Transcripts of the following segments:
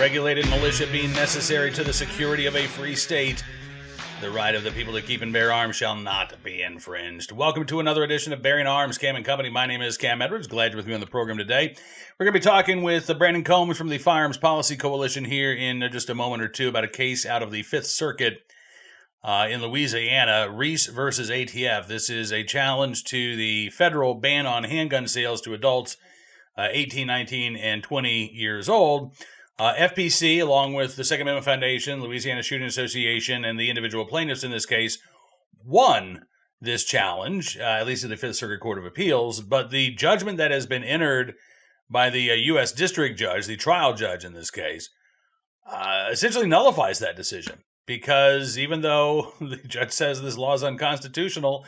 regulated militia being necessary to the security of a free state, the right of the people to keep and bear arms shall not be infringed. Welcome to another edition of Bearing Arms, Cam & Company. My name is Cam Edwards. Glad you're with me on the program today. We're going to be talking with Brandon Combs from the Firearms Policy Coalition here in just a moment or two about a case out of the Fifth Circuit in Louisiana, Reese versus ATF. This is a challenge to the federal ban on handgun sales to adults 18, 19, and 20 years old. FPC, along with the Second Amendment Foundation, Louisiana Shooting Association, and the individual plaintiffs in this case, won this challenge, at least in the Fifth Circuit Court of Appeals. But the judgment that has been entered by the U.S. District Judge, the trial judge in this case, essentially nullifies that decision. Because even though the judge says this law is unconstitutional,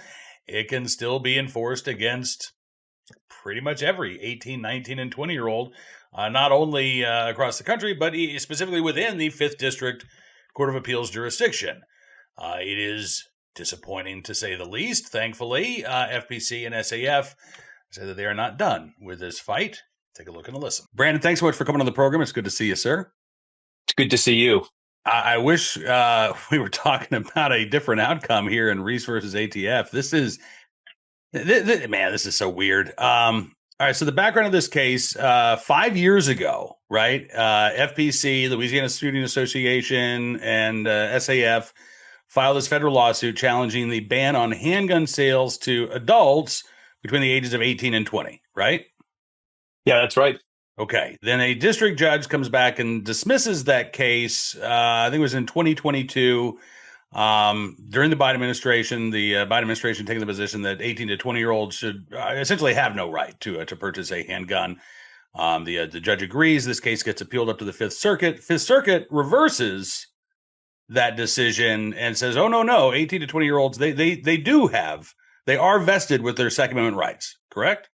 it can still be enforced against pretty much every 18, 19, and 20-year-old, not only across the country, but specifically within the 5th District Court of Appeals jurisdiction. It is disappointing to say the least. Thankfully, FPC and SAF say that they are not done with this fight. Take a look and a listen. Brandon, thanks so much for coming on the program. It's good to see you, sir. It's good to see you. I wish we were talking about a different outcome here in Reese versus ATF. This is so weird. All right, so the background of this case, 5 years ago, right, FPC, Louisiana Shooting Association, and SAF filed this federal lawsuit challenging the ban on handgun sales to adults between the ages of 18 and 20, right? Yeah, that's right. Okay, then a district judge comes back and dismisses that case, I think it was in 2022, during the Biden administration. The Biden administration taking the position that 18 to 20-year-olds should essentially have no right to purchase a handgun. The judge agrees. This case gets appealed up to the Fifth Circuit. Fifth Circuit reverses that decision and says, oh, no, 18 to 20-year-olds, they are vested with their Second Amendment rights, correct?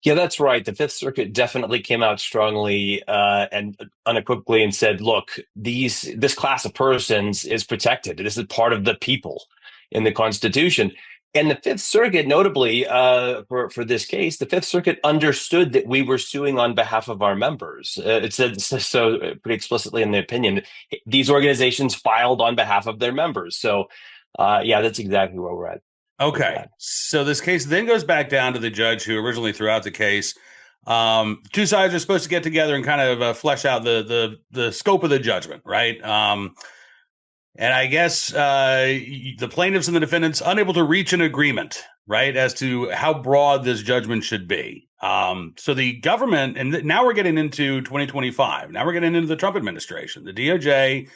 Yeah, that's right. The Fifth Circuit definitely came out strongly and unequivocally and said, look, this class of persons is protected. This is part of the people in the Constitution. And the Fifth Circuit, notably for this case, the Fifth Circuit understood that we were suing on behalf of our members. It said so pretty explicitly in the opinion. These organizations filed on behalf of their members. So, yeah, that's exactly where we're at. Okay, so this case then goes back down to the judge who originally threw out the case. Two sides are supposed to get together and kind of flesh out the scope of the judgment, right? And I guess the plaintiffs and the defendants unable to reach an agreement, right, as to how broad this judgment should be. So the government, and now we're getting into 2025. Now we're getting into the Trump administration. The DOJ,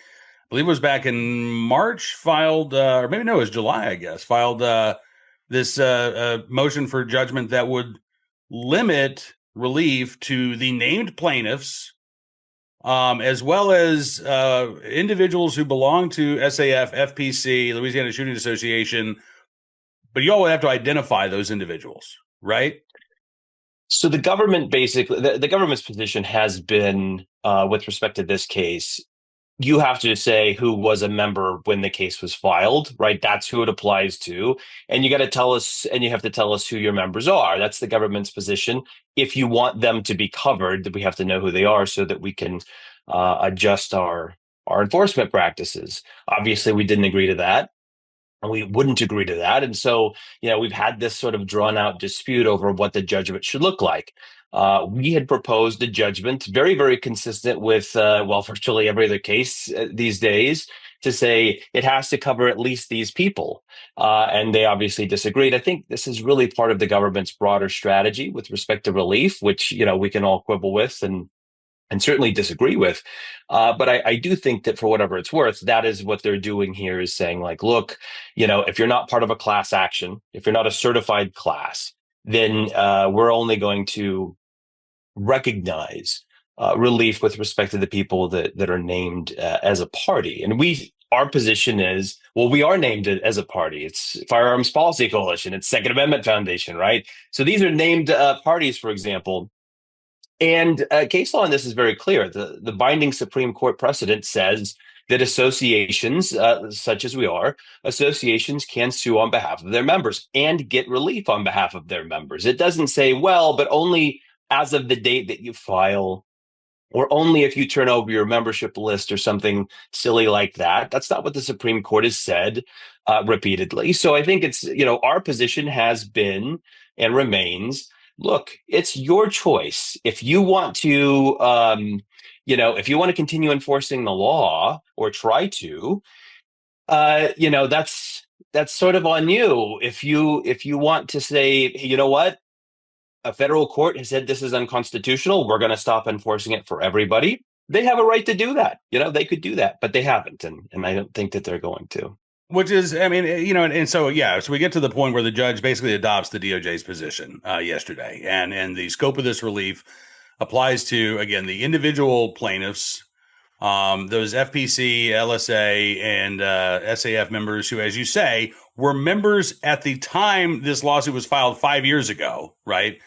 I believe it was back in March, filed, or maybe no, it was July, I guess, filed this motion for judgment that would limit relief to the named plaintiffs, as well as individuals who belong to SAF, FPC, Louisiana Shooting Association. But you all would have to identify those individuals, right? So the government basically, the government's position has been, with respect to this case, you have to say who was a member when the case was filed, right? That's who it applies to. And you got to tell us, and you have to tell us who your members are. That's the government's position. If you want them to be covered, we have to know who they are so that we can adjust our enforcement practices. Obviously, we didn't agree to that. And we wouldn't agree to that. And so, we've had this sort of drawn out dispute over what the judgment should look like. We had proposed a judgment very, very consistent with, virtually every other case these days, to say it has to cover at least these people. And they obviously disagreed. I think this is really part of the government's broader strategy with respect to relief, which, we can all quibble with and certainly disagree with. But I do think that for whatever it's worth, that is what they're doing here, is saying, like, look, if you're not part of a class action, if you're not a certified class, then we're only going to recognize relief with respect to the people that are named as a party. And our position is, well, we are named as a party. It's Firearms Policy Coalition. It's Second Amendment Foundation, right? So these are named parties, for example. And case law on this is very clear. The binding Supreme Court precedent says that associations, such as we are, associations can sue on behalf of their members and get relief on behalf of their members. It doesn't say, well, but only as of the date that you file or only if you turn over your membership list or something silly like that. That's not what the Supreme Court has said repeatedly. So I think it's, our position has been and remains, look, it's your choice. If you want to, if you want to continue enforcing the law or try to, that's sort of on you. If you want to say, hey, you know what? A federal court has said this is unconstitutional. We're going to stop enforcing it for everybody. They have a right to do that. They could do that, but they haven't. And I don't think that they're going to. Which is, I mean, and so, yeah, so we get to the point where the judge basically adopts the DOJ's position yesterday. And the scope of this relief applies to, again, the individual plaintiffs, those FPC, LSA, and SAF members who, as you say, were members at the time this lawsuit was filed 5 years ago, right?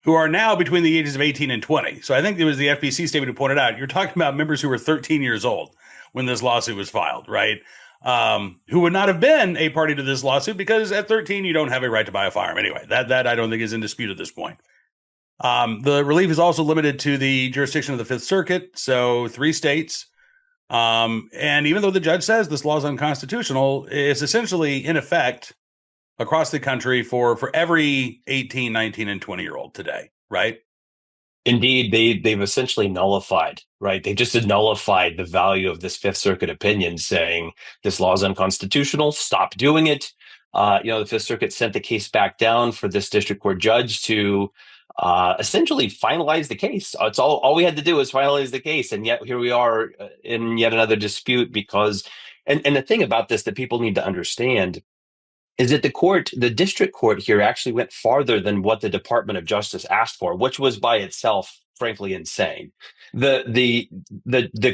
Who are now between the ages of 18 and 20. So I think it was the FPC statement who pointed out, you're talking about members who were 13 years old when this lawsuit was filed, right? Who would not have been a party to this lawsuit because at 13, you don't have a right to buy a firearm anyway. That I don't think is in dispute at this point. The relief is also limited to the jurisdiction of the Fifth Circuit, so 3 states. And even though the judge says this law is unconstitutional, it's essentially in effect across the country for every 18, 19, and 20-year-old today, right? Indeed, they've essentially nullified, right? They just nullified the value of this Fifth Circuit opinion saying this law is unconstitutional, stop doing it. The Fifth Circuit sent the case back down for this district court judge to essentially finalize the case. It's all we had to do was finalize the case. And yet here we are in yet another dispute because, and the thing about this that people need to understand is that the district court here actually went farther than what the Department of Justice asked for, which was by itself, frankly, insane. The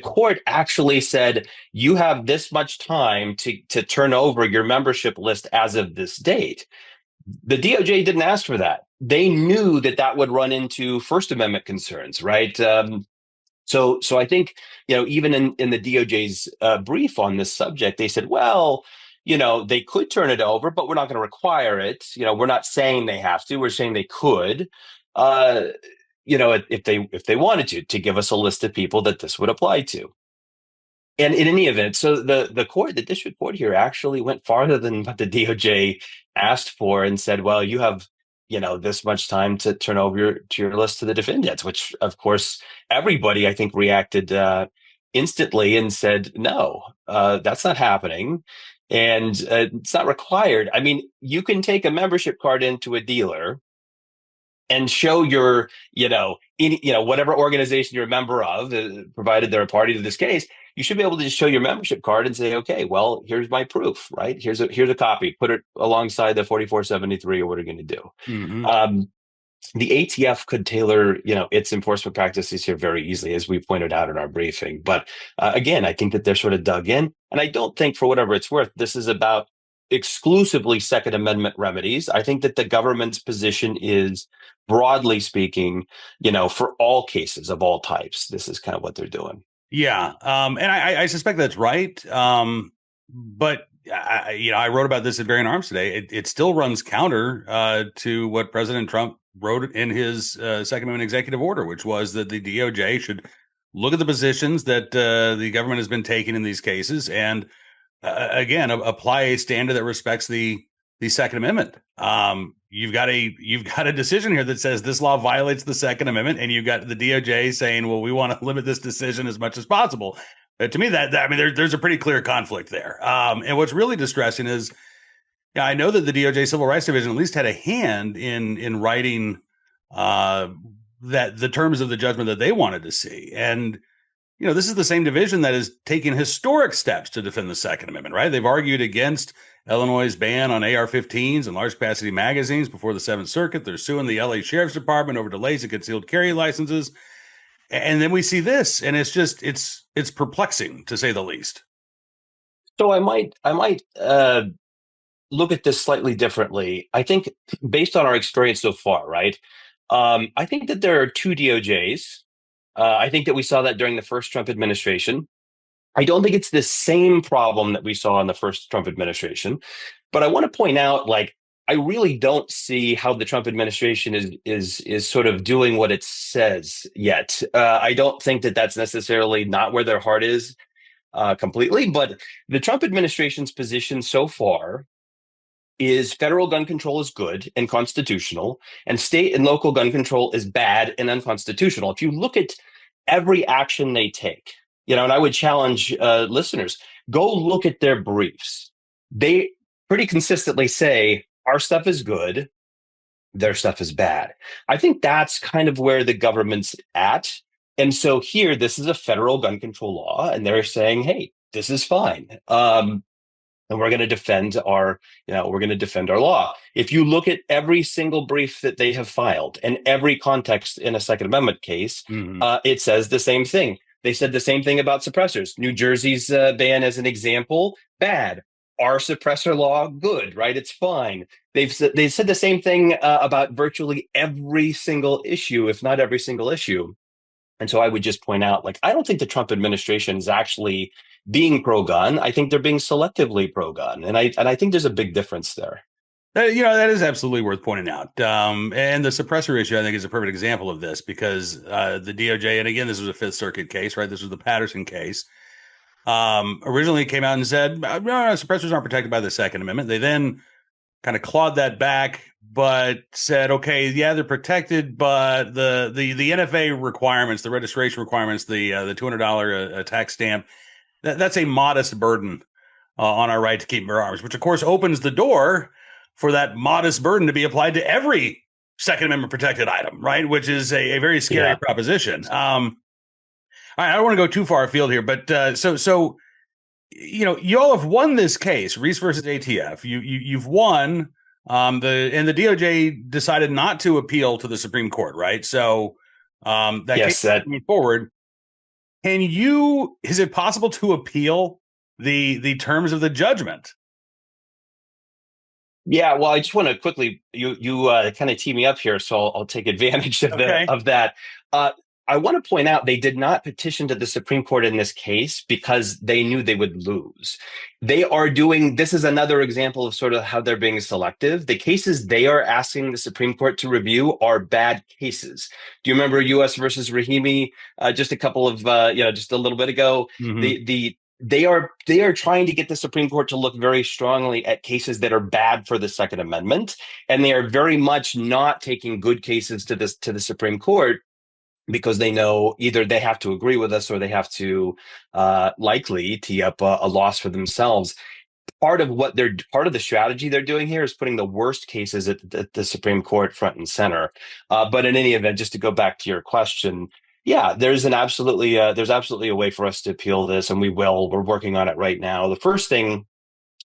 court actually said, you have this much time to turn over your membership list as of this date. The DOJ didn't ask for that. They knew that would run into First Amendment concerns, right? So I think, even in the DOJ's brief on this subject, they said, well, they could turn it over, but we're not going to require it. We're not saying they have to. We're saying they could, if they wanted to give us a list of people that this would apply to. And in any event, so the district court here actually went farther than what the DOJ asked for and said, well, you have, this much time to turn over your list to the defendants, which of course, everybody I think reacted instantly and said, no, that's not happening. And it's not required. I mean, you can take a membership card into a dealer and show your, whatever organization you're a member of, provided they're a party to this case, you should be able to just show your membership card and say, okay, well, here's my proof, right? Here's a copy. Put it alongside the 4473 or what are you going to do? Mm-hmm. The ATF could tailor, its enforcement practices here very easily, as we pointed out in our briefing. But again, I think that they're sort of dug in. And I don't think, for whatever it's worth, this is about exclusively Second Amendment remedies. I think that the government's position is, broadly speaking, for all cases of all types, this is kind of what they're doing. Yeah. And I suspect that's right. But I wrote about this at Bearing Arms today. It still runs counter to what President Trump wrote in his Second Amendment executive order, which was that the DOJ should look at the positions that the government has been taking in these cases and, again, apply a standard that respects the Second Amendment. You've got a decision here that says this law violates the Second Amendment, and you've got the DOJ saying, well, we want to limit this decision as much as possible. But to me, there's a pretty clear conflict there. And what's really distressing is, I know that the DOJ Civil Rights Division at least had a hand in writing that the terms of the judgment that they wanted to see. And, this is the same division that is taking historic steps to defend the Second Amendment, right? They've argued against Illinois' ban on AR-15s and large capacity magazines before the Seventh Circuit. They're suing the LA Sheriff's Department over delays in concealed carry licenses. And then we see this, and it's perplexing, to say the least. So I might look at this slightly differently. I think based on our experience so far, right? I think that there are 2 DOJs. I think that we saw that during the first Trump administration. I don't think it's the same problem that we saw in the first Trump administration, but I want to point out, I really don't see how the Trump administration is sort of doing what it says yet. I don't think that that's necessarily not where their heart is completely, but the Trump administration's position so far is federal gun control is good and constitutional, and state and local gun control is bad and unconstitutional. If you look at every action they take, and I would challenge listeners, go look at their briefs. They pretty consistently say our stuff is good, their stuff is bad. I think that's kind of where the government's at. And so here, this is a federal gun control law, and they're saying, hey, this is fine. And we're going to defend our law. If you look at every single brief that they have filed and every context in a Second Amendment case, it says the same thing. They said the same thing about suppressors. New Jersey's ban, as an example, bad. Our suppressor law, good, right? It's fine. They've said the same thing about virtually every single issue, if not every single issue. And so I would just point out, I don't think the Trump administration is actually being pro-gun. I think they're being selectively pro-gun, and I think there's a big difference there. That is absolutely worth pointing out. And the suppressor issue, I think, is a perfect example of this because the DOJ, and again, this was a Fifth Circuit case, right? This was the Patterson case. Originally came out and said, no, suppressors aren't protected by the Second Amendment. They then kind of clawed that back, but said, okay, yeah, they're protected, but the NFA requirements, the registration requirements, the $200 tax stamp, that's a modest burden on our right to keep and bear arms, which of course opens the door for that modest burden to be applied to every Second Amendment protected item, right? Which is a very scary proposition. I don't want to go too far afield here, but so you all have won this case, Reese versus ATF. You've won. The DOJ decided not to appeal to the Supreme Court, right? So case moving forward. Is it possible to appeal the terms of the judgment? Yeah, well, I just want to quickly, you kind of tee me up here, so I'll take advantage of that. I want to point out they did not petition to the Supreme Court in this case because they knew they would lose. This is another example of sort of how they're being selective. The cases they are asking the Supreme Court to review are bad cases. Do you remember U.S. versus Rahimi just a couple of, just a little bit ago? Mm-hmm. They are trying to get the Supreme Court to look very strongly at cases that are bad for the Second Amendment, and they are very much not taking good cases to the Supreme Court because they know either they have to agree with us or they have to likely tee up a loss for themselves. Part of the strategy they're doing here is putting the worst cases at the Supreme Court front and center. But in any event, just to go back to your question. Yeah, there's absolutely a way for us to appeal this, and we will. We're working on it right now. The first thing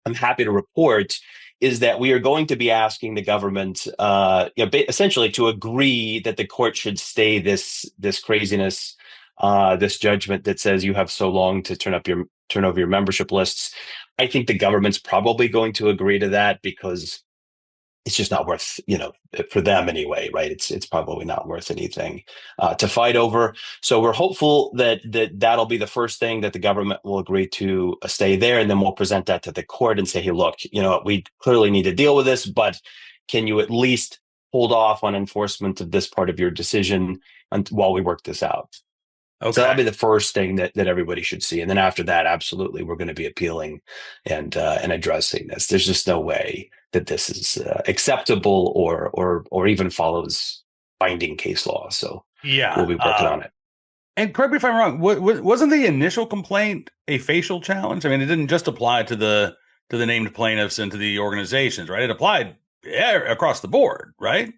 I'm happy to report is that we are going to be asking the government, essentially, to agree that the court should stay this craziness, this judgment that says you have so long to turn over your membership lists. I think the government's probably going to agree to that because it's just not worth, for them anyway, right? It's probably not worth anything to fight over. So we're hopeful that that'll be the first thing that the government will agree to stay there, and then we'll present that to the court and say, hey, look, we clearly need to deal with this, but can you at least hold off on enforcement of this part of your decision while we work this out? Okay. So that'll be the first thing that everybody should see. And then after that, absolutely, we're going to be appealing and addressing this. There's just no way that this is acceptable or even follows binding case law. So we'll be working on it. And correct me if I'm wrong. Wasn't the initial complaint a facial challenge? I mean, it didn't just apply to the named plaintiffs and to the organizations, right? It applied across the board, right?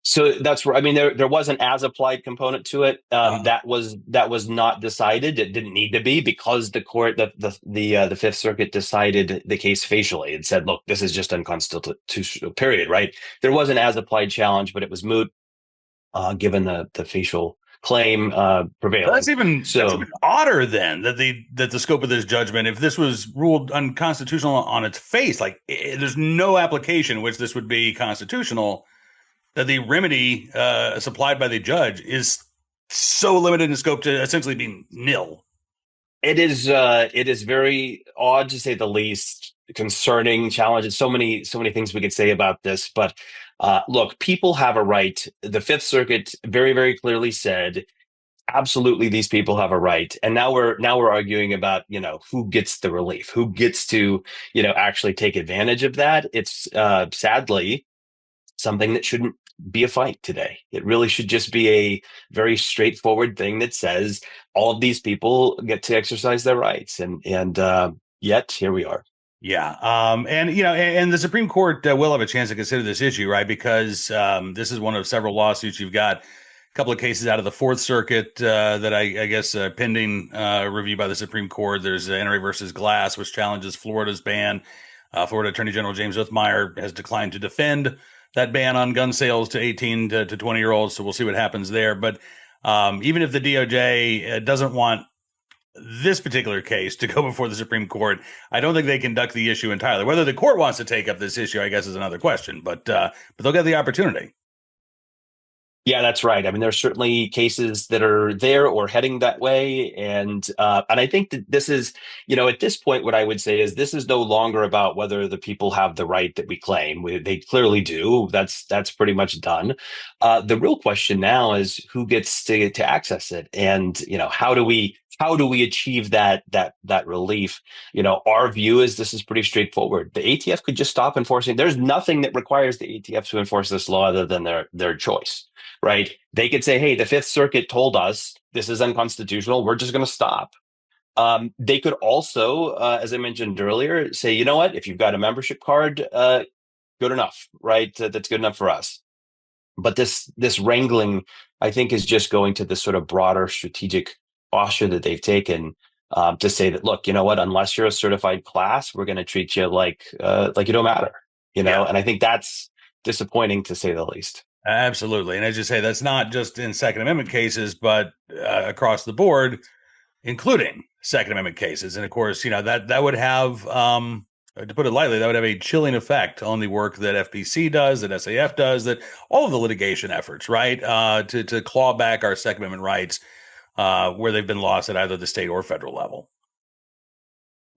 So that's where, I mean, there was an as applied component to it. That was not decided. It didn't need to be because the court, the Fifth Circuit decided the case facially and said, look, this is just unconstitutional, period, right? There was an as applied challenge, but it was moot given the facial claim prevailing. That's even odder then that the scope of this judgment, if this was ruled unconstitutional on its face, there's no application in which this would be constitutional, that the remedy supplied by the judge is so limited in scope to essentially being nil. It is very odd to say the least, concerning, challenging. So many things we could say about this, but look, people have a right. The Fifth Circuit very, very clearly said, absolutely, these people have a right. And now we're arguing about, who gets the relief, who gets to, actually take advantage of that. It's sadly something that shouldn't be a fight today. It really should just be a very straightforward thing that says all of these people get to exercise their rights, and yet here we are. Yeah. And, and the Supreme Court will have a chance to consider this issue, right? Because this is one of several lawsuits. You've got a couple of cases out of the Fourth Circuit that I guess pending review by the Supreme Court. There's Henry versus Glass, which challenges Florida's ban. Florida Attorney General James Othmeyer has declined to defend that ban on gun sales to 18 to 20-year-olds. So we'll see what happens there. But even if the DOJ doesn't want this particular case to go before the Supreme Court, I don't think they can duck the issue entirely. Whether the court wants to take up this issue, I guess, is another question. But they'll get the opportunity. Yeah, that's right. I mean, there are certainly cases that are there or heading that way, and I think that this is, at this point, what I would say is this is no longer about whether the people have the right that we claim. They clearly do. That's pretty much done. The real question now is who gets to access it, and how do we achieve that relief? Our view is this is pretty straightforward. The ATF could just stop enforcing. There's nothing that requires the ATF to enforce this law other than their choice. Right? They could say, hey, the Fifth Circuit told us this is unconstitutional. We're just going to stop. They could also, as I mentioned earlier, say, you know what? If you've got a membership card, good enough, right? That's good enough for us. But this wrangling, I think, is just going to this sort of broader strategic posture that they've taken to say that, look, you know what? Unless you're a certified class, we're going to treat you like you don't matter. Yeah. And I think that's disappointing to say the least. Absolutely. And as you say, that's not just in Second Amendment cases, but across the board, including Second Amendment cases. And of course, that would have, to put it lightly, that would have a chilling effect on the work that FPC does, that SAF does, that all of the litigation efforts, right, to claw back our Second Amendment rights where they've been lost at either the state or federal level.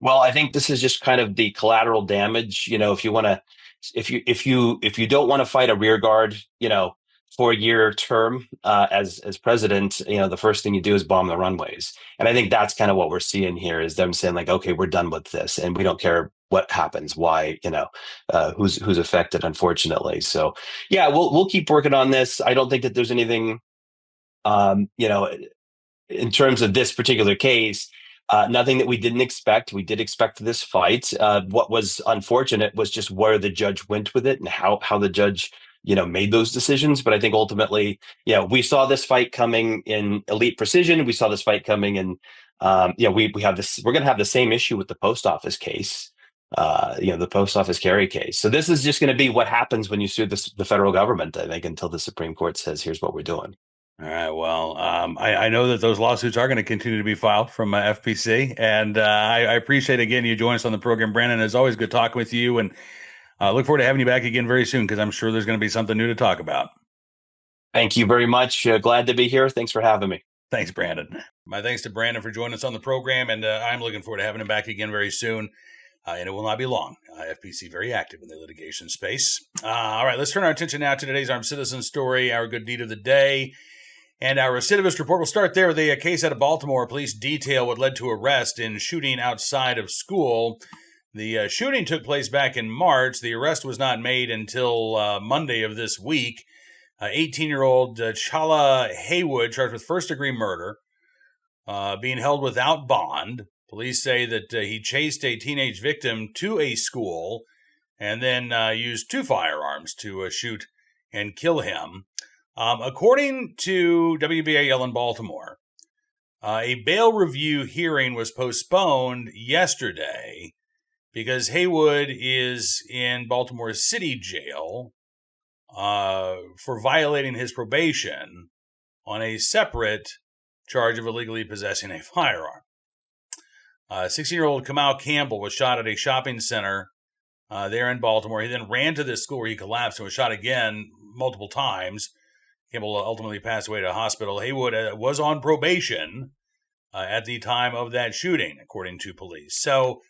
Well, I think this is just kind of the collateral damage. If you want to, if you don't want to fight a rear guard, 4-year term as president, the first thing you do is bomb the runways. And I think that's kind of what we're seeing here is them saying like, okay, we're done with this, and we don't care what happens, why, who's affected, unfortunately. So yeah, we'll keep working on this. I don't think that there's anything, in terms of this particular case. Nothing that we didn't expect. We did expect this fight. What was unfortunate was just where the judge went with it and how the judge, made those decisions. But I think ultimately, we saw this fight coming in Elite Precision. We saw this fight coming in, we have this. We're going to have the same issue with the post office case. The post office carry case. So this is just going to be what happens when you sue the federal government, I think, until the Supreme Court says, here's what we're doing. All right. Well, I know that those lawsuits are going to continue to be filed from FPC, and I appreciate again you joining us on the program, Brandon. It's always good talking with you, and look forward to having you back again very soon because I'm sure there's going to be something new to talk about. Thank you very much. Glad to be here. Thanks for having me. Thanks, Brandon. My thanks to Brandon for joining us on the program, and I'm looking forward to having him back again very soon. And it will not be long. FPC very active in the litigation space. All right, let's turn our attention now to today's Armed Citizen story, our good deed of the day. And our recidivist report will start there with a case out of Baltimore. Police detail what led to arrest in shooting outside of school. The shooting took place back in March. The arrest was not made until Monday of this week. 18-year-old Chala Haywood, charged with first-degree murder, being held without bond. Police say that he chased a teenage victim to a school and then used 2 firearms to shoot and kill him. According to WBAL in Baltimore, a bail review hearing was postponed yesterday because Haywood is in Baltimore City Jail for violating his probation on a separate charge of illegally possessing a firearm. 16-year-old Kamal Campbell was shot at a shopping center there in Baltimore. He then ran to this school where he collapsed and was shot again multiple times. Campbell ultimately passed away at a hospital. Haywood was on probation at the time of that shooting, according to police. So,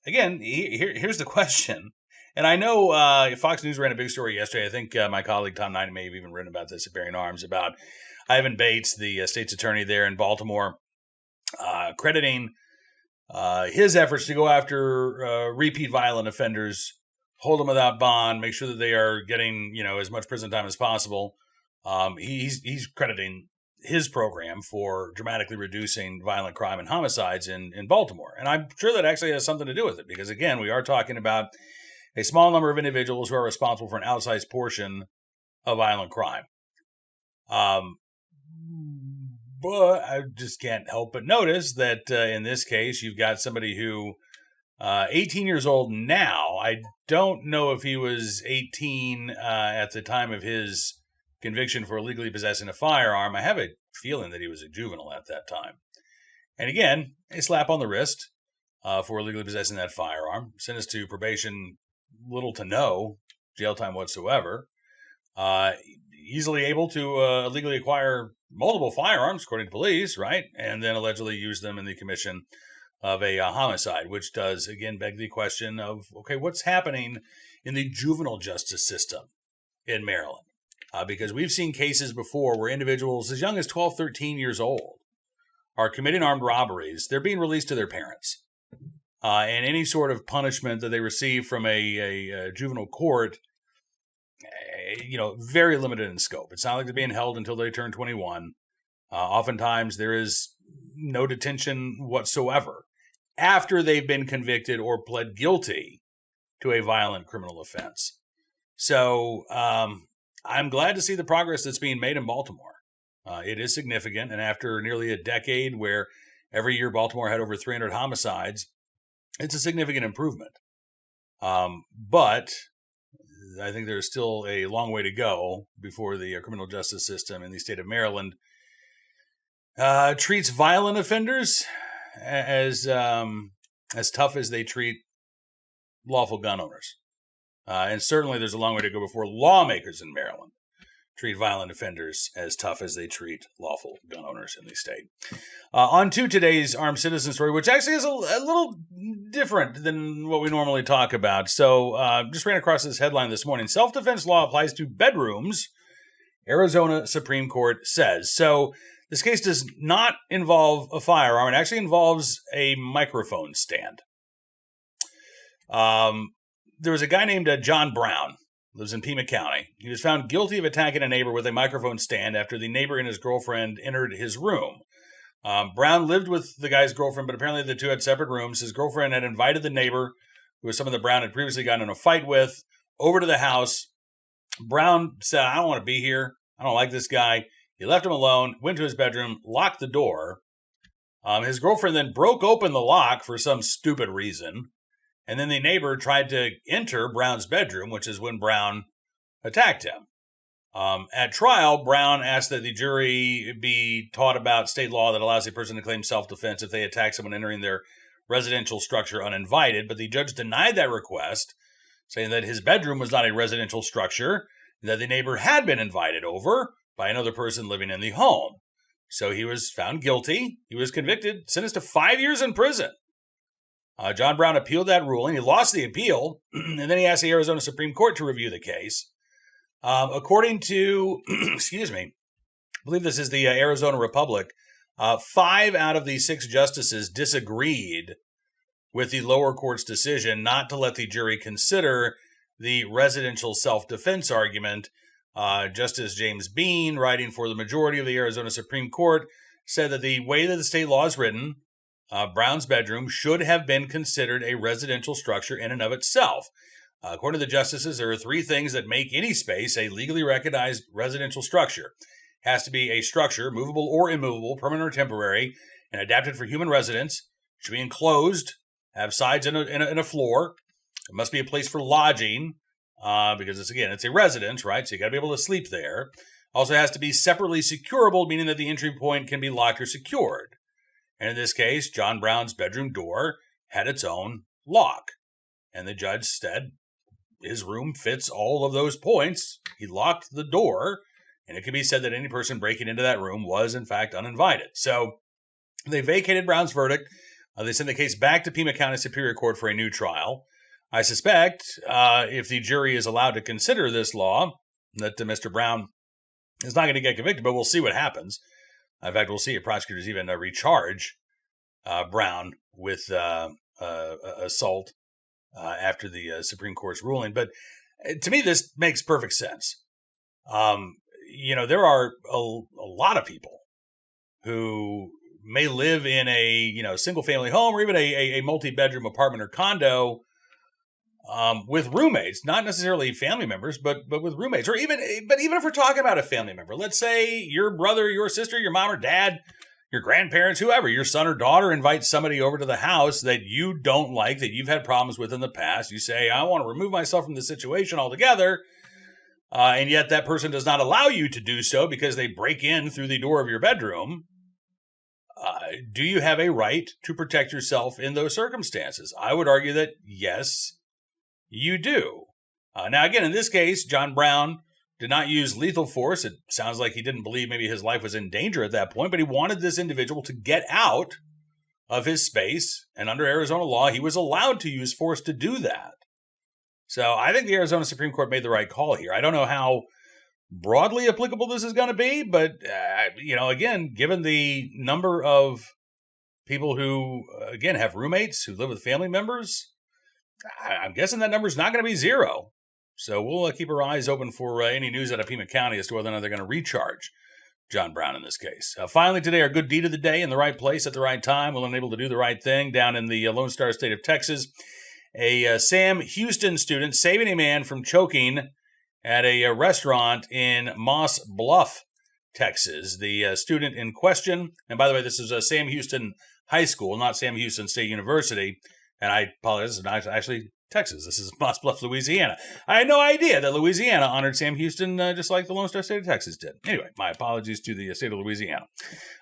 again, here's the question. And I know Fox News ran a big story yesterday. I think my colleague Tom Knight may have even written about this at Bearing Arms, about Ivan Bates, the state's attorney there in Baltimore, crediting his efforts to go after repeat violent offenders, hold them without bond, make sure that they are getting as much prison time as possible. He's crediting his program for dramatically reducing violent crime and homicides in Baltimore. And I'm sure that actually has something to do with it, because, again, we are talking about a small number of individuals who are responsible for an outsized portion of violent crime. But I just can't help but notice that in this case, you've got somebody who, 18 years old now. I don't know if he was 18 at the time of his conviction for illegally possessing a firearm. I have a feeling that he was a juvenile at that time. And again, a slap on the wrist for illegally possessing that firearm, sentenced to probation, little to no jail time whatsoever. Easily able to illegally acquire multiple firearms, according to police, right? And then allegedly use them in the commission of a homicide, which does, again, beg the question of, okay, what's happening in the juvenile justice system in Maryland? Because we've seen cases before where individuals as young as 12, 13 years old are committing armed robberies. They're being released to their parents. And any sort of punishment that they receive from a juvenile court, very limited in scope. It's not like they're being held until they turn 21. Oftentimes, there is no detention whatsoever after they've been convicted or pled guilty to a violent criminal offense. So I'm glad to see the progress that's being made in Baltimore. It is significant, and after nearly a decade where every year Baltimore had over 300 homicides, it's a significant improvement. But I think there's still a long way to go before the criminal justice system in the state of Maryland treats violent offenders as tough as they treat lawful gun owners. And certainly there's a long way to go before lawmakers in Maryland treat violent offenders as tough as they treat lawful gun owners in the state. On to today's armed citizen story, which actually is a little different than what we normally talk about. So just ran across this headline this morning. Self-defense law applies to bedrooms, Arizona Supreme Court says. So this case does not involve a firearm. It actually involves a microphone stand. There was a guy named John Brown, lives in Pima County. He was found guilty of attacking a neighbor with a microphone stand after the neighbor and his girlfriend entered his room. Brown lived with the guy's girlfriend, but apparently the two had separate rooms. His girlfriend had invited the neighbor, who was someone that Brown had previously gotten in a fight with, over to the house. Brown said, I don't want to be here. I don't like this guy. He left him alone, went to his bedroom, locked the door. His girlfriend then broke open the lock for some stupid reason. And then the neighbor tried to enter Brown's bedroom, which is when Brown attacked him. At trial, Brown asked that the jury be taught about state law that allows a person to claim self-defense if they attack someone entering their residential structure uninvited. But the judge denied that request, saying that his bedroom was not a residential structure, and that the neighbor had been invited over by another person living in the home. So he was found guilty. He was convicted, sentenced to 5 years in prison. John Brown appealed that ruling. He lost the appeal, and then he asked the Arizona Supreme Court to review the case. According to, I believe this is the Arizona Republic, 5 out of the 6 justices disagreed with the lower court's decision not to let the jury consider the residential self-defense argument. Justice James Bean, writing for the majority of the Arizona Supreme Court, said that the way that the state law is written, Brown's bedroom should have been considered a residential structure in and of itself. According to the justices, there are 3 things that make any space a legally recognized residential structure. It has to be a structure, movable or immovable, permanent or temporary, and adapted for human residence. It should be enclosed, have sides and a floor. It must be a place for lodging, because it's a residence, right? So you got to be able to sleep there. Also has to be separately securable, meaning that the entry point can be locked or secured. And in this case, John Brown's bedroom door had its own lock. And the judge said his room fits all of those points. He locked the door, and it can be said that any person breaking into that room was, in fact, uninvited. So They vacated Brown's verdict. They sent the case back to Pima County Superior Court for a new trial. I suspect if the jury is allowed to consider this law, that Mr. Brown is not going to get convicted, but we'll see what happens. In fact, we'll see if prosecutors even recharge Brown with assault after the Supreme Court's ruling. But to me, this makes perfect sense. There are a lot of people who may live in a single-family home or even a multi-bedroom apartment or condo with roommates, not necessarily family members, but with roommates, or even if we're talking about a family member, let's say your brother, your sister, your mom or dad, your grandparents, whoever, your son or daughter invites somebody over to the house that you don't like, that you've had problems with in the past. You say, I want to remove myself from the situation altogether. And yet that person does not allow you to do so because they break in through the door of your bedroom. Do you have a right to protect yourself in those circumstances? I would argue that yes, you do. Now, again, in this case, John Brown did not use lethal force. It sounds like he didn't believe maybe his life was in danger at that point, but he wanted this individual to get out of his space. And under Arizona law, he was allowed to use force to do that. So I think the Arizona Supreme Court made the right call here. I don't know how broadly applicable this is going to be, but, again, given the number of people who, again, have roommates, who live with family members, I'm guessing that number is not going to be zero. So we'll keep our eyes open for any news out of Pima County as to whether or not they're going to recharge John Brown in this case. Finally, today, our good deed of the day, in the right place at the right time, willing and able to do the right thing down in the Lone Star State of Texas. A Sam Houston student saving a man from choking at a restaurant in Moss Bluff, Texas. The student in question, and by the way, this is Sam Houston High School, not Sam Houston State University. And I apologize, it's not actually Texas. This is Moss Bluff, Louisiana. I had no idea that Louisiana honored Sam Houston just like the Lone Star State of Texas did. Anyway, my apologies to the state of Louisiana.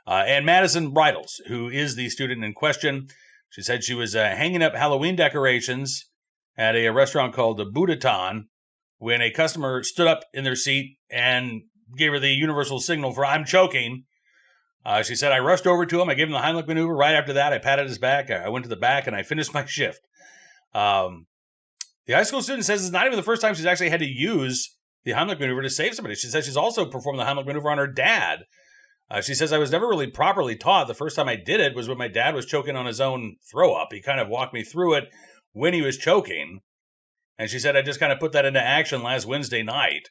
And Madison Bridles, who is the student in question, she said she was hanging up Halloween decorations at a restaurant called the Budokan when a customer stood up in their seat and gave her the universal signal for "I'm choking." She said, I rushed over to him. I gave him the Heimlich maneuver. Right after that, I patted his back. I went to the back and I finished my shift. The high school student says it's not even the first time she's actually had to use the Heimlich maneuver to save somebody. She says she's also performed the Heimlich maneuver on her dad. She says, I was never really properly taught. The first time I did it was when my dad was choking on his own throw up. He kind of walked me through it when he was choking. And she said, I just kind of put that into action last Wednesday night.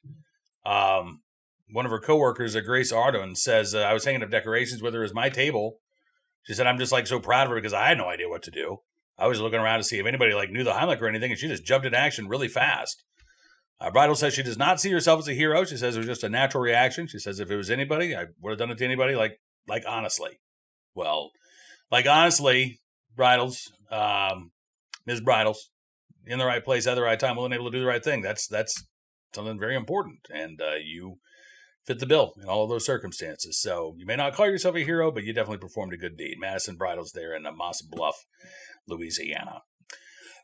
One of her coworkers, Grace Ardon, says, I was hanging up decorations with her as my table. She said, I'm just so proud of her because I had no idea what to do. I was looking around to see if anybody knew the Heimlich or anything, and she just jumped into action really fast. Bridal says she does not see herself as a hero. She says it was just a natural reaction. She says if it was anybody, I would have done it to anybody, honestly. Well, honestly, Bridals, Ms. Bridals, in the right place at the right time, willing and able to do the right thing. That's something very important, and you fit the bill in all of those circumstances. So you may not call yourself a hero, but you definitely performed a good deed. Madison Bridals there in Moss Bluff, Louisiana.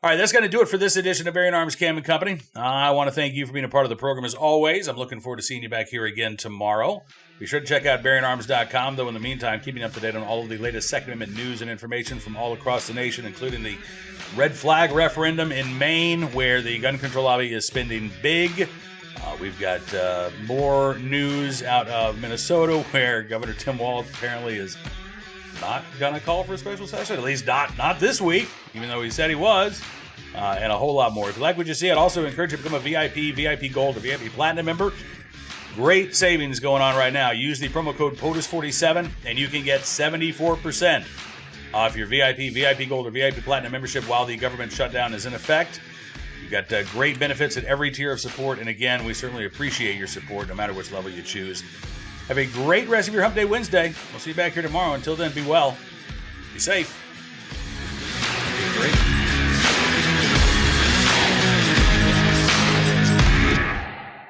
All right, that's going to do it for this edition of Bearing Arms Cam & Company. I want to thank you for being a part of the program as always. I'm looking forward to seeing you back here again tomorrow. Be sure to check out bearingarms.com, though in the meantime, keeping up to date on all of the latest Second Amendment news and information from all across the nation, including the red flag referendum in Maine, where the gun control lobby is spending big. We've got more news out of Minnesota, where Governor Tim Walz apparently is not going to call for a special session, at least not this week, even though he said he was, and a whole lot more. If you like what you see, I'd also encourage you to become a VIP Gold, or VIP Platinum member. Great savings going on right now. Use the promo code POTUS47, and you can get 74% off your VIP Gold, or VIP Platinum membership while the government shutdown is in effect. You've got great benefits at every tier of support, and again, we certainly appreciate your support no matter which level you choose. Have a great rest of your Hump Day Wednesday. We'll see you back here tomorrow. Until then, be well, be safe, be great.